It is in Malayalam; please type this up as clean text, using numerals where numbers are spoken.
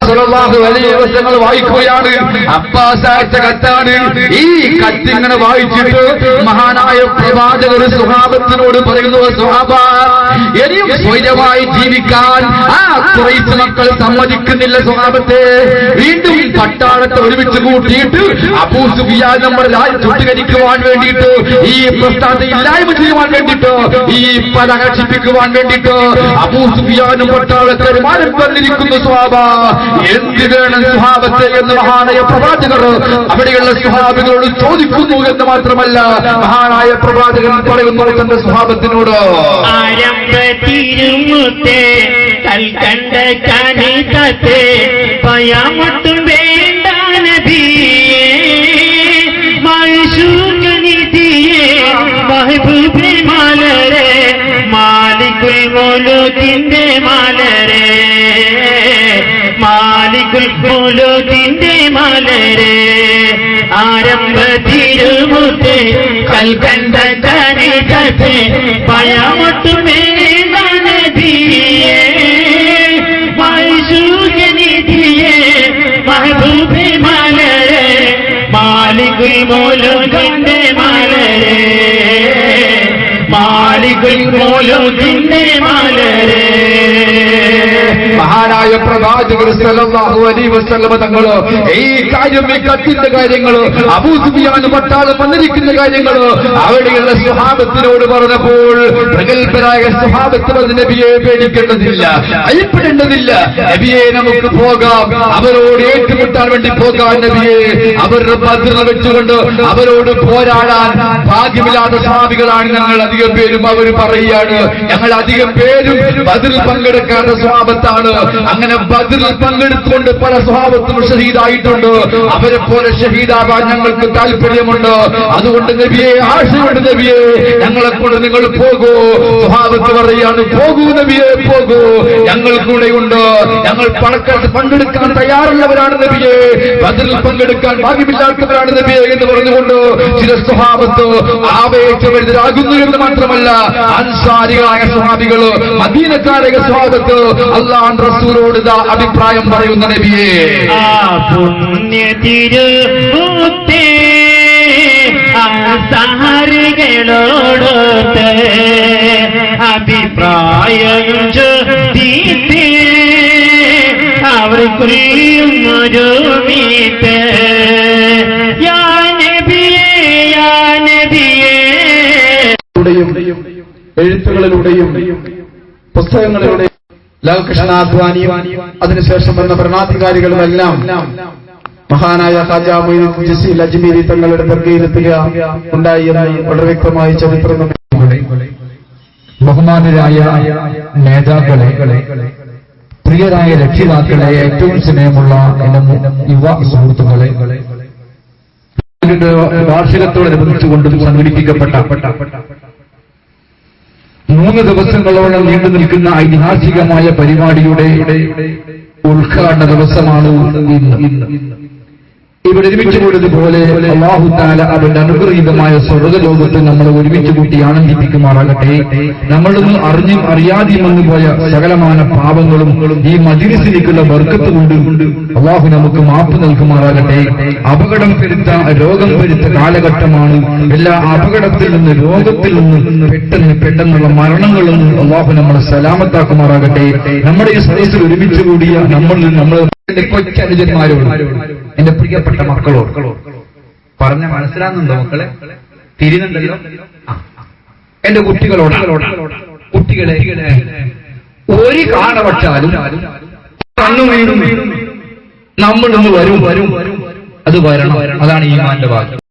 സ്വല്ലല്ലാഹു അലൈഹി വസല്ലം വായിക്കുകയാണ്. അബ്ബാസ് അയച്ച കത്താണ്. ഈ കത്തിങ്ങനെ വായിച്ചിട്ട് മഹാനായ പ്രവാചകർ സ്വഹാബത്തിനോട് പറയുന്നു, സ്വഹാബ, ഇനിയും സ്വൈരമായി ജീവിക്കാൻ ആ ഖുറൈശ് മക്കൾ സമ്മതിക്കുന്നില്ല സ്വഹാബത്തെ. വീണ്ടും പട്ടാളത്തെ ഒരുമിച്ച് കൂട്ടിയിട്ട് അബൂ സുഫിയാൻ നമ്മുടെ ചുട്ടുകരിക്കുവാൻ വേണ്ടിയിട്ട്, ഈ പ്രസ്ഥാനത്തെ ഇല്ലായ്മ ചെയ്യുവാൻ വേണ്ടിയിട്ട്, ഈ പലക നശിപ്പിക്കുവാൻ വേണ്ടിയിട്ട് അബൂ സുഫിയാനും പട്ടാളക്കാരും ആരും വന്നിരിക്കുന്നു. സ്വഹാബ, എന്ത് വേണം സ്വഹാബത്തെ എന്ന് മഹാനായ പ്രവാചകർ അവിടെയുള്ള സ്വഹാബികളോട് ചോദിക്കുന്നു എന്ന് മാത്രമല്ല, മഹാനായ പ്രവാചകൻ പറയുന്നു തന്റെ സ്വഹാബത്തിനോട്, ആരംഭത്തിരുമുത്തേ കൽക്കണ്ട കനിതത്തെ പയാമട്ടും വേണ്ട നബിയേ, മൈസൂകനിധിയേ മഹബൂബേ മലരെ, മാലികുൽ മുലൂകിന്റെ മലരെ, മാലികുൽ മുലൂകിന്റെ മലരെ, ആരംഭത്തിരുമുത്തേ കൽക്കണ്ട കനിതത്തെ പയാമട്ടും വേണ്ട നബിയേ, മൈസൂകനിധിയേ മഹബൂബേ മലരെ, മാലികുൽ മുലൂകിന്റെ മലരെ, മാലികുൽ മുലൂകിന്റെ മലരെ. മഹാനായ പ്രവാചകർ സല്ലല്ലാഹു അലൈഹി വസല്ലം തങ്ങൾ ഈ കാര്യം, ഈ കത്തിന്റെ കാര്യങ്ങൾ, അബൂ സുഫിയാൻ പട്ടാളം വന്നിരിക്കുന്ന കാര്യങ്ങൾ അവിടെയുള്ള സ്വഹാബത്തിനോട് പറഞ്ഞപ്പോൾ പ്രഗത്ഭരായ സ്വഹാബത്ത് നബിയെ പേടിക്കേണ്ടതില്ല, ഭയപ്പെടേണ്ടതില്ല, നബിയെ നമുക്ക് പോകാം, അവരോട് ഏറ്റുമുട്ടാൻ വേണ്ടി പോകാൻ നബിയെ. അവർ ബദ്ർ വെച്ചുകൊണ്ട് അവരോട് പോരാടാൻ ഭാഗ്യമില്ലാത്ത സ്വഹാബികളാണ് ഞങ്ങൾ അധികം പേരും. അവർ പറയുകയാണ്, ഞങ്ങൾ അധികം പേരും ബദ്റിൽ പങ്കെടുക്കാത്ത സ്വഹാബത്താണ്. അങ്ങനെ ബദ്റിൽ പങ്കെടുത്തുകൊണ്ട് പല സ്വഹാബത്തും ഷഹീദായിട്ടുണ്ട്. അവരെ പോലെ ഷഹീദാവാൻ ഞങ്ങൾക്ക് താല്പര്യമുണ്ട്. അതുകൊണ്ട് നബിയെ, ആശയുണ്ട് നബിയെ, ഞങ്ങളെ കൊണ്ട് നിങ്ങൾ പോകൂ. സ്വഹാബത്ത് പറയാണ്, പോകൂ നബിയെ, പോകൂ, ഞങ്ങൾ കൂടെയുണ്ട്, ഞങ്ങൾ പങ്കെടുക്കാൻ തയ്യാറുള്ളവരാണ് നബിയെ, ബദ്റിൽ പങ്കെടുക്കാൻ ഭാഗ്യമില്ലാത്തവരാണ് നബിയെ എന്ന് പറഞ്ഞുകൊണ്ട് ചില സ്വഹാബത്ത് ആവേശഭരിതരാകുന്നു എന്ന് മാത്രമല്ല, അൻസാരികളായ സ്വഹാബികള്, മദീനക്കാരായ സ്വഹാബത്ത് അല്ലാഹു റസൂലോട് അഭിപ്രായം പറയുന്ന നബിയെ, ആ പുണ്യ തിരുമുത്തേ അൻസാരികളോട് അഭിപ്രായം ചോദിത്തേ, അവർക്കുള്ളും ഒരുമിത്ത്, യാ നബിയേ, യാ നബിയേ. എഴുത്തുകളിലൂടെയും പുസ്തകങ്ങളിലൂടെയും ലാൽകൃഷ്ണ അദ്വാനിയും അതിനുശേഷം വന്ന ഭരണാധികാരികളുമെല്ലാം മഹാനായ ഖാജ മൊയ്നുദ്ദീൻ ജസീൽ അജ്മീരി തങ്ങളുടെ ദർഗയിലെത്തുക ഉണ്ടായി എന്ന് വളരെ വ്യക്തമായി ചരിത്രം. ബഹുമാനരായ നേതാക്കളെ, പ്രിയരായ രക്ഷിതാക്കളെ, ഏറ്റവും സ്നേഹമുള്ള എന്റെ യുവ സുഹൃത്തുക്കളെ, വാർഷികത്തോടനുബന്ധിച്ചുകൊണ്ട് സംഘടിപ്പിക്കപ്പെട്ട 3 ദിവസങ്ങളോളം നീണ്ടു നിൽക്കുന്ന ഐതിഹാസികമായ പരിപാടിയുടെ ഉദ്ഘാടന ദിവസമാണ് ഇന്ന്. ഇവിടെ ഒരുമിച്ച് കൂടിയതുപോലെ അല്ലാഹു തആല അവന്റെ അനുഗ്രഹീതമായ സ്വർഗ്ഗലോകത്ത് നമ്മളെ ഒരുമിച്ച് കൂട്ടി ആനന്ദിപ്പിക്കുമാറാകട്ടെ. നമ്മളിന്ന് അറിഞ്ഞും അറിയാതെയും വന്നുപോയ സകലമായ പാപങ്ങളും ഈ മജ്‌ലിസിലേക്കുള്ള ബർക്കത്ത് കൊണ്ട് അല്ലാഹു നമുക്ക് മാപ്പ് നൽകുമാറാകട്ടെ. അപകടം പെരുത്ത, രോഗം പെരുത്ത കാലഘട്ടമാണ്. എല്ലാ അപകടത്തിൽ നിന്ന്, രോഗത്തിൽ നിന്ന്, പെട്ടെന്നുള്ള മരണങ്ങളിൽ നിന്ന് അല്ലാഹു നമ്മളെ സലാമത്താക്കുമാറാകട്ടെ. നമ്മുടെ ഈ സദസ്സിൽ ഒരുമിച്ച് കൂടിയ നമ്മൾ എന്റെ കൊച്ചനുജന്മാരോട്, എന്റെ പ്രിയപ്പെട്ട മക്കളോട് പറഞ്ഞ മനസ്സിലാകുന്നുണ്ടോ മക്കളെ? തിരിയുന്നുണ്ടല്ലോ? എന്റെ കുട്ടികളെ ഒരു കാരണവശാലും കണ്ണുനീരും നമ്മളിന്ന് വരും, അത് വരണം. അതാണ് ഈമാന്റെ ഭാഗ്യം.